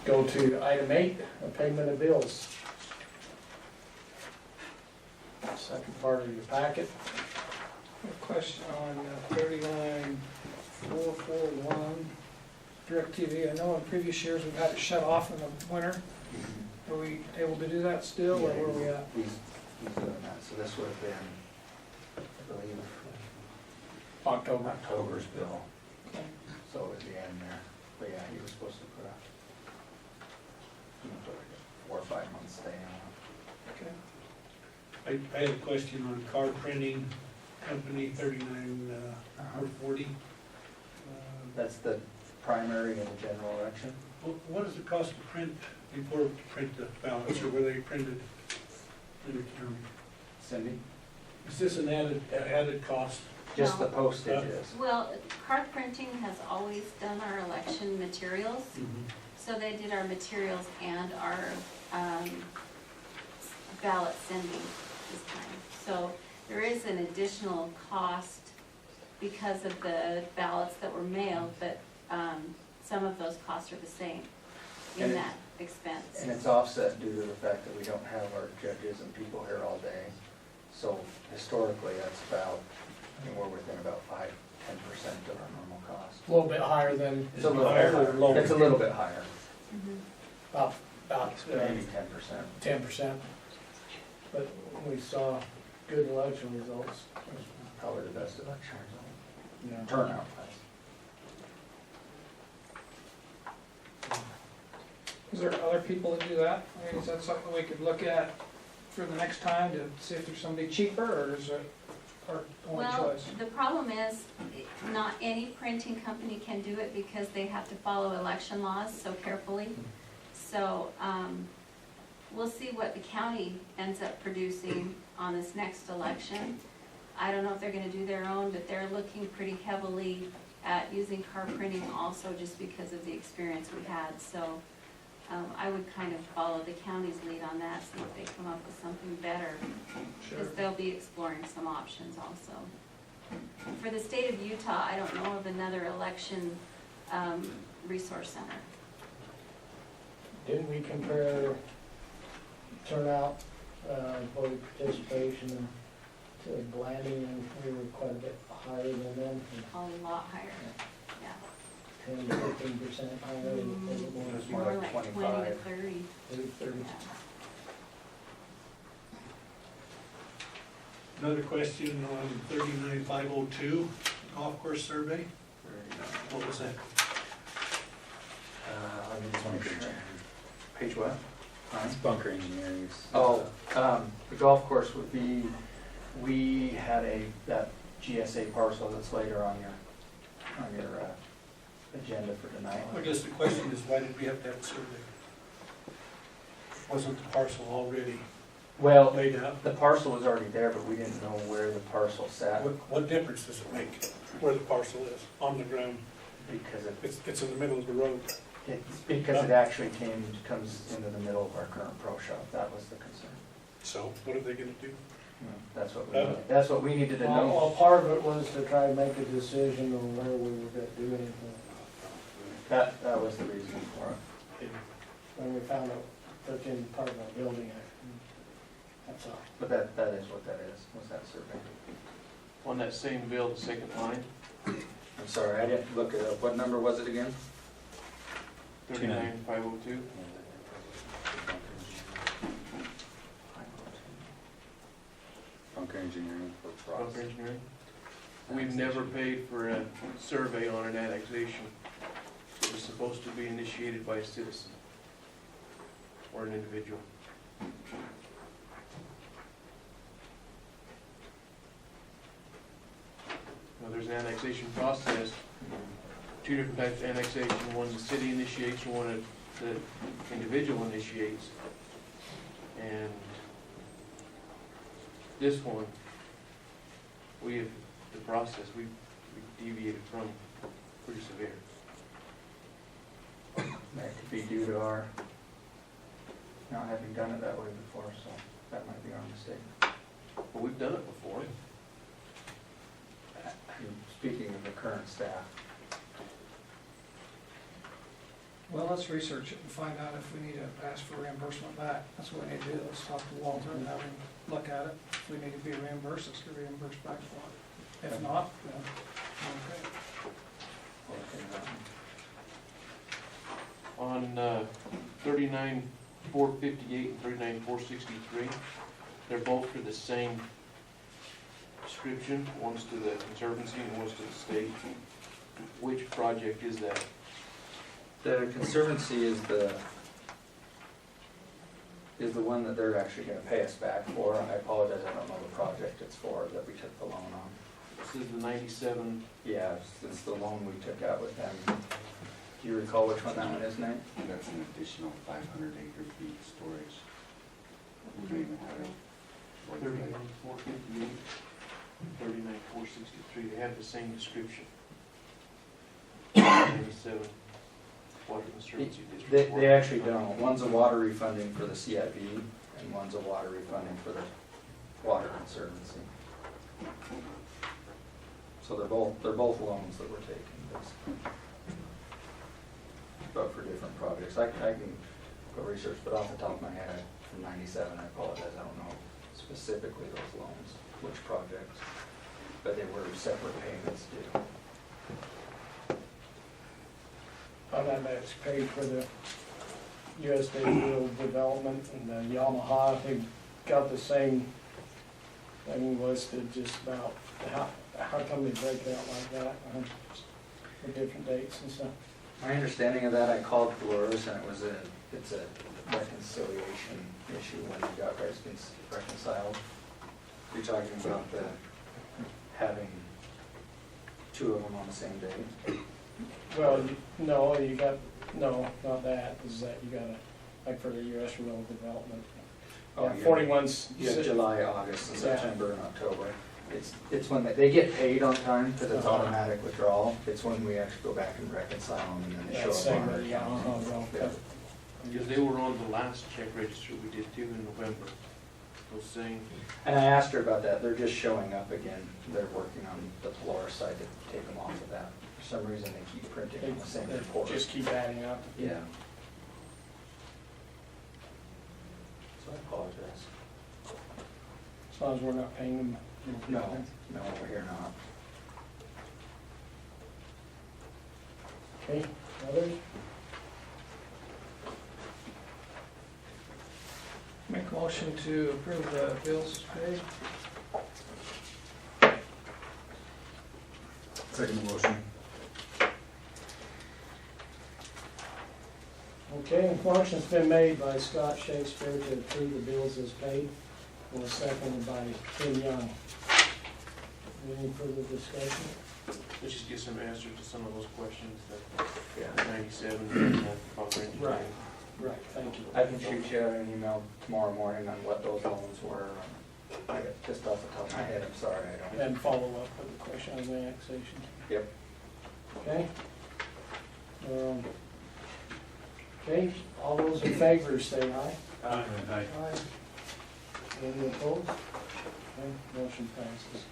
Go to item 8, payment of bills. Second part of your packet. A question on 39441 DirecTV. I know in previous years we've had it shut off in the winter. Are we able to do that still, or where are we at? He's doing that, so this would have been, I believe, October's bill, Okay. so it was the end there. But yeah, he was supposed to put a 4 or 5 month stay on Okay. I had a question on car printing company 3940. it. That's the primary in the general election. What does it cost to print, before to print the ballots, or were they printed in the county? Cindy? Is this an added cost? Just the No. postage is. Well, card printing has always done our election materials, so they did our materials and our ballot sending this time. So there is an additional cost because of the ballots that were mailed, but some of those costs are the same in And it- that expense. And it's offset due to the fact that we don't have our judges and people here all day. So historically, that's about, I mean, we're within about 5–10% of our normal cost. A little bit higher than, It's a little higher bit or higher. lower? It's a little bit higher, Mhm. about maybe 10%. 10%. But we saw good election results. Probably the best election result. Yeah. Turnout. Is there other people that do that? I mean, is that something we could look at for the next time to see if there's somebody cheaper, or is it our only Well, choice? the problem is, not any printing company can do it because they have to follow election laws so carefully. So, we'll see what the county ends up producing on this next election. I don't know if they're gonna do their own, but they're looking pretty heavily at using card printing also just because of the experience we had. So, I would kind of follow the county's lead on that, see if they come up with something better. Sure. Because they'll be exploring some options also. For the state of Utah, I don't know of another election resource center. Didn't we compare turnout, voter participation to Blanding, and we were quite a bit higher than them, A lot higher, yeah. 10 to 15% higher, It was more like 20 to 25. 30. 30. Yeah. Another question on 39502, golf course survey. What was that? Let me just make sure. Page what? It's bunker engineering. Oh, the golf course would be, we had that GSA parcel that's later on your agenda for tonight. I guess the question is, why did we have to have a survey? Wasn't the parcel already Well, laid out? the parcel was already there, but we didn't know where the parcel sat What difference does it make where the parcel is on the ground? because It's in the middle of the road. it actually comes into the middle of our current pro shop. That was the concern. So what are they gonna do? That's what we needed to Well, know. part of it was to try and make a decision on where we were gonna do anything. That was the reason for it. When we found out that's in part of our building, that's all. But that is what that is, was that survey. On that same bill, the second line, I'm sorry, I didn't look it up. What number was it again? 39502. Bunker engineering for Frost. Bunker engineering. We've never paid for a survey on an annexation. It was supposed to be initiated by a citizen or an individual. Now, there's an annexation process, two different types of annexation, one the city initiates, and one the individual initiates. And this one, the process, we deviated from pretty severe. That could be due to our not having done it that way before, so that might be our mistake. But we've done it before. Speaking of the current staff, Well, let's research it and find out if we need to ask for reimbursement back. That's what we need to do. Let's talk to Walter and have him look at it. If we need to be reimbursed, let's get reimbursed back for it. If not, then, okay. On 39,458 and 39,463, they're both for the same description. One's to the Conservancy and one's to the state. Which project is that? The Conservancy is the one that they're actually gonna pay us back for. I apologize, I don't know the project it's for that we took the loan on. This is the 97. Yeah, it's the loan we took out with them. Do you recall which one that one is, Nate? That's an additional 500 acre feet storage. We don't even have it. 39,458, 39,463, they have the same description. 97, Water Conservancy District. They actually don't. One's a water refunding for the CIB and one's a water refunding for the Water Conservancy. So they're both loans that we're taking, basically. But for different projects. I can go research, but off the top of my head, from 97, I apologize, I don't know specifically those loans, which projects, but they were separate payments due. On that, that's paid for the USA Rural Development and the Yamaha, they got the same thing listed, just about, how come they break it out like that, for different dates and stuff? My understanding of that, I called Dolores and it's a reconciliation issue when they got reconciled. You're talking about having two of them on the same day? Well, no, not that, is that you gotta, like for the US Rural Development. Oh, Yeah, yeah. 41's. You have July, August, and Yeah. September, and October. It's when they get paid on time, because it's automatic withdrawal. It's when we actually go back and reconcile them and then they Yeah, show up same on our with the account. Yamaha, well, Yeah. Because they were on the last check register we did too in November. Those same, And I asked her about that. They're just showing up again. They're working on the Polaris side to take them off of that. For some reason, they keep printing on the same They report. just keep adding up. Yeah. So I apologize. As long as we're not paying them. No, we're here not. Okay, others? Make a motion to approve the bills paid. Second motion. Okay, motion's been made by Scott Shakespeare to approve the bills as paid, and seconded by Tim Young. Any further discussion? let's just get some answers to some of those questions that Yeah. 97 and that proper engineering. Right. Right, thank you. I can shoot you an email tomorrow morning on what those loans were. I got just off the top of my head, I'm sorry, I don't. And follow up with the question on the annexation. Yep. Okay? Okay, all those in favor say aye. Aye. Aye. Any opposed? Okay, motion passes.